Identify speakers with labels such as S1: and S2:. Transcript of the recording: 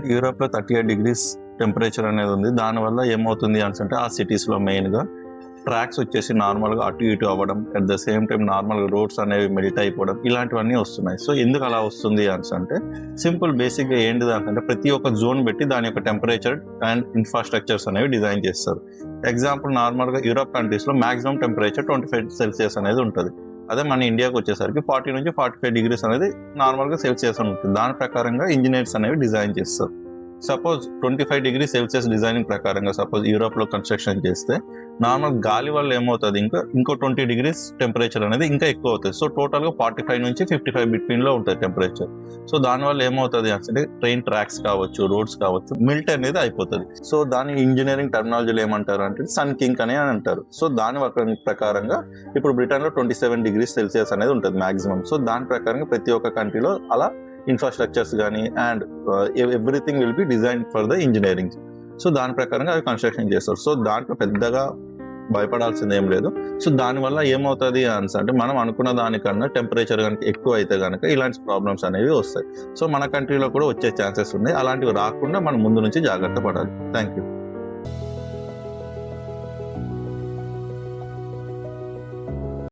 S1: యూరోప్‌లో 38 degrees temperature అనేది ఉంది. దానివల్ల ఏమవుతుంది అనేసంటే ఆ సిటీస్‌లో మెయిన్‌గా ట్రాక్స్ వచ్చేసి నార్మల్‌గా అటు ఇటు అవ్వడం, అట్ ద సేమ్ టైమ్ నార్మల్‌గా రోడ్స్ అనేవి మెల్ట్ అయిపోవడం ఇలాంటివన్నీ వస్తున్నాయి. సో ఎందుకు అలా వస్తుంది అనేసంటే సింపుల్ బేసిక్‌గా ఏంటిది అంటే ప్రతి ఒక్క జోన్ పెట్టి దాని యొక్క టెంపరేచర్ అండ్ ఇన్‌ఫ్రాస్ట్రక్చర్స్ అనేవి డిజైన్ చేస్తారు. ఎగ్జాంపుల్ నార్మల్‌గా యూరోప్ కంట్రీస్‌లో మాక్సిమం టెంపరేచర్ 25 సెల్సియస్ అనేది ఉంటది. అదే మన ఇండియాకి వచ్చేసరికి 40-45 డిగ్రీస్ అనేది నార్మల్‌గా సెల్సియస్ అని ఉంటుంది. దాని ప్రకారంగా ఇంజినీర్స్ అనేవి డిజైన్ చేస్తారు. సపోజ్ 25 డిగ్రీ సెల్సియస్ డిజైనింగ్ ప్రకారంగా సపోజ్ యూరోప్‌లో కన్‌స్ట్రక్షన్ చేస్తే నార్మల్ గాలి వల్ల ఏమవుతది ఇంకో 20 డిగ్రీస్ టెంపరేచర్ అనేది ఇంకా ఎక్కువ అవుతది. సో టోటల్‌గా 45-55 బిట్వీన్‌లో ఉంటది టెంపరేచర్. సో దానివల్ల ఏమవుతది అంటే ట్రైన్ ట్రాక్స్ కావచ్చు, రోడ్స్ కావచ్చు మెల్ట్ అనేది అయిపోతది. సో దాన్ని ఇంజినీరింగ్ టెర్మినాలజీలో ఏమంటారు అంటే సన్ కింక్ అని అంటారు. సో దాని ప్రకారంగా ఇప్పుడు బ్రిటన్‌లో 27 డిగ్రీస్ సెల్సియస్ అనేది ఉంటది మాక్సిమం. సో దాని ప్రకారంగా ప్రతి ఒక్క కంట్రీలో అలా ఇన్‌ఫ్రాస్ట్రక్చర్స్ గానీ and everything will be designed for the engineering. So దాని ప్రకారంగా అవి కన్‌స్ట్రక్షన్ చేస్తారు. సో దాంట్లో పెద్దగా భయపడాల్సింది ఏం లేదు. సో దానివల్ల ఏమవుతది అంటే మనం అనుకున్న దానికన్నా టెంపరేచర్ గనుక ఎక్కువ అయితే గనక ఇలాంటి ప్రాబ్లమ్స్ అనేవి వస్తాయి. సో మన కంట్రీలో కూడా వచ్చే ఛాన్సెస్ ఉన్నాయి. అలాంటివి రాకుండా మనం ముందు నుంచి జాగ్రత్త పడాలి. Thank you.